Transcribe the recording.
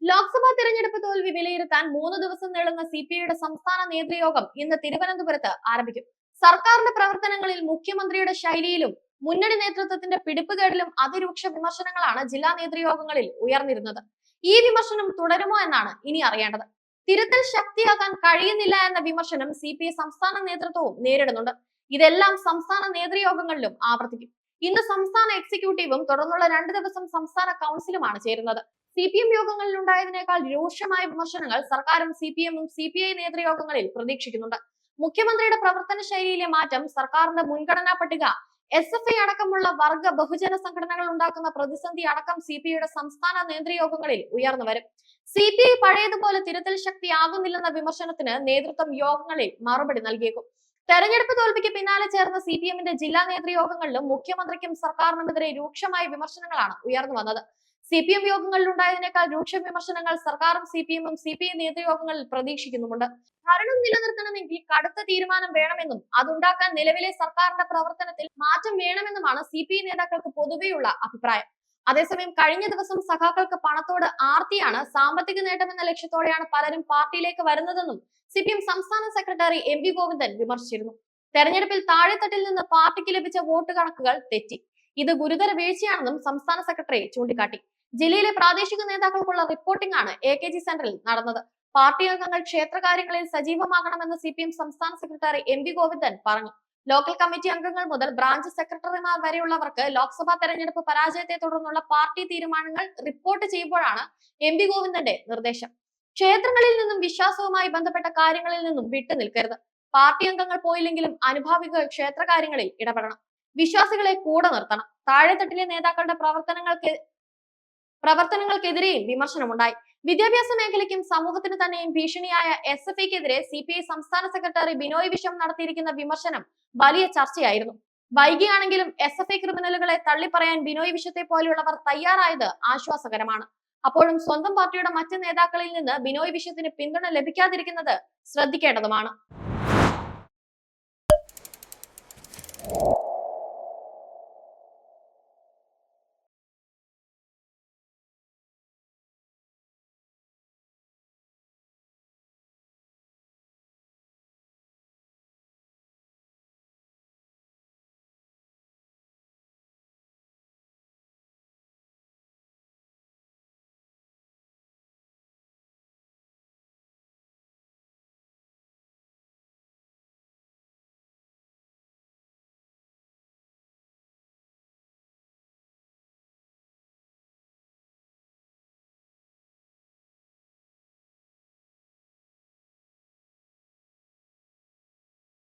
ലോക്സഭാ തെരഞ്ഞെടുപ്പ് തോൽവി വിലയിരുത്താൻ 3 ദിവസം നീളുന്ന സിപിഐയുടെ സംസ്ഥാന നേതൃയോഗം ഇന്ന് തിരുവനന്തപുരത്ത് ആരംഭിക്കും. സർക്കാരിന്റെ പ്രവർത്തനങ്ങളിൽ മുഖ്യമന്ത്രിയുടെ ശൈലിയിലും മുന്നണി നേതൃത്വത്തിന്റെ പിടിപ്പുകേടിലും അതിരൂക്ഷ വിമർശനങ്ങളാണ് ജില്ലാ നേതൃയോഗങ്ങളിൽ ഉയർന്നിരുന്നത്. ഈ വിമർശനം തുടരുമോ എന്നാണ് ഇനി അറിയേണ്ടത്. തിരുത്തൽ ശക്തിയാക്കാൻ കഴിയുന്നില്ല എന്ന വിമർശനം സിപിഐ സംസ്ഥാന നേതൃത്വവും നേരിടുന്നുണ്ട്. ഇതെല്ലാം സംസ്ഥാന നേതൃയോഗങ്ങളിലും ആവർത്തിക്കും. ഇന്ന് സംസ്ഥാന എക്സിക്യൂട്ടീവും തുടർന്നുള്ള 2 ദിവസം സംസ്ഥാന കൗൺസിലുമാണ് ചേരുന്നത്. CPM യോഗങ്ങളിൽ ഉണ്ടായതിനേക്കാൾ രൂക്ഷമായ വിമർശനങ്ങൾ സർക്കാരും CPM-ഉം CPI നേതൃയോഗങ്ങളിൽ പ്രതീക്ഷിക്കുന്നുണ്ട്. മുഖ്യമന്ത്രിയുടെ പ്രവർത്തന ശൈലിയിലെ മാറ്റം, സർക്കാരിന്റെ മുൻഗണനാ പട്ടിക, SFI അടക്കമുള്ള വർഗ ബഹുജന സംഘടനകൾ ഉണ്ടാക്കുന്ന പ്രതിസന്ധി അടക്കം CPIയുടെ സംസ്ഥാന നേതൃയോഗങ്ങളിൽ ഉയർന്നു വരും. CPI പഴയതുപോലെ തിരുത്തൽ ശക്തിയാകുന്നില്ലെന്ന വിമർശനത്തിന് നേതൃത്വം യോഗങ്ങളിൽ മറുപടി നൽകിയേക്കും. തെരഞ്ഞെടുപ്പ് തോൽവിക്ക് പിന്നാലെ ചേർന്ന CPM-ന്റെ ജില്ലാ നേതൃയോഗങ്ങളിലും മുഖ്യമന്ത്രിക്കും സർക്കാരിനുമെതിരെ രൂക്ഷമായ വിമർശനങ്ങളാണ് ഉയർന്നു വന്നത്. CPM യോഗങ്ങളിൽ ഉണ്ടായതിനേക്കാൾ രൂക്ഷ വിമർശനങ്ങൾ സർക്കാരും CPM-ഉം CPI നേതൃയോഗങ്ങളിൽ പ്രതീക്ഷിക്കുന്നുമുണ്ട്. ഭരണം നിലനിർത്തണമെങ്കിൽ കടുത്ത തീരുമാനം വേണമെന്നും അതുണ്ടാക്കാൻ നിലവിലെ സർക്കാരിന്റെ പ്രവർത്തനത്തിൽ മാറ്റം വേണമെന്നുമാണ് CPI നേതാക്കൾക്ക് പൊതുവെയുള്ള അഭിപ്രായം. അതേസമയം കഴിഞ്ഞ ദിവസം സഖാക്കൾക്ക് പണത്തോട് ആർത്തിയാണ്, സാമ്പത്തിക നേട്ടമെന്ന ലക്ഷ്യത്തോടെയാണ് പലരും പാർട്ടിയിലേക്ക് വരുന്നതെന്നും CPM സംസ്ഥാന സെക്രട്ടറി MV ഗോവിന്ദൻ വിമർശിച്ചിരുന്നു. തെരഞ്ഞെടുപ്പിൽ താഴെത്തട്ടിൽ നിന്ന് പാർട്ടിക്ക് ലഭിച്ച വോട്ട് കണക്കുകൾ തെറ്റി. ഇത് ഗുരുതര വീഴ്ചയാണെന്നും സംസ്ഥാന സെക്രട്ടറി ചൂണ്ടിക്കാട്ടി. ജില്ലയിലെ പ്രാദേശിക നേതാക്കൾക്കുള്ള റിപ്പോർട്ടിംഗ് ആണ് AKG സെന്ററിൽ നടന്നത്. പാർട്ടി അംഗങ്ങൾ ക്ഷേത്രകാര്യങ്ങളിൽ സജീവമാകണമെന്ന് CPM സംസ്ഥാന സെക്രട്ടറി MV ഗോവിന്ദൻ പറഞ്ഞു. ലോക്കൽ കമ്മിറ്റി അംഗങ്ങൾ മുതൽ ബ്രാഞ്ച് സെക്രട്ടറിമാർ വരെയുള്ളവർക്ക് ലോക്സഭാ തെരഞ്ഞെടുപ്പ് പരാജയത്തെ തുടർന്നുള്ള പാർട്ടി തീരുമാനങ്ങൾ റിപ്പോർട്ട് ചെയ്യുമ്പോഴാണ് MV ഗോവിന്ദന്റെ നിർദ്ദേശം. ക്ഷേത്രങ്ങളിൽ നിന്നും വിശ്വാസവുമായി ബന്ധപ്പെട്ട കാര്യങ്ങളിൽ നിന്നും വിട്ടു നിൽക്കരുത്. പാർട്ടി അംഗങ്ങൾ പോയില്ലെങ്കിലും അനുഭാവികൾ ക്ഷേത്രകാര്യങ്ങളിൽ ഇടപെടണം. വിശ്വാസികളെ കൂടെ നിർത്തണം. താഴെത്തട്ടിലെ നേതാക്കളുടെ പ്രവർത്തനങ്ങൾക്കെതിരെയും വിമർശനമുണ്ടായി. വിദ്യാഭ്യാസ മേഖലയ്ക്കും സമൂഹത്തിന് തന്നെയും ഭീഷണിയായ SFIക്കെതിരെ CPI സംസ്ഥാന സെക്രട്ടറി ബിനോയ് വിശ്വം നടത്തിയിരിക്കുന്ന വിമർശനം വലിയ ചർച്ചയായിരുന്നു. വൈകിയാണെങ്കിലും SFI ക്രിമിനലുകളെ തള്ളിപ്പറയാൻ ബിനോയ് വിശ്വത്തെ പോലെയുള്ളവർ തയ്യാറായത് ആശ്വാസകരമാണ്. അപ്പോഴും സ്വന്തം പാർട്ടിയുടെ മറ്റ് നേതാക്കളിൽ നിന്ന് ബിനോയ് വിശ്വത്തിന് പിന്തുണ ലഭിക്കാതിരിക്കുന്നത് ശ്രദ്ധിക്കേണ്ടതുമാണ്.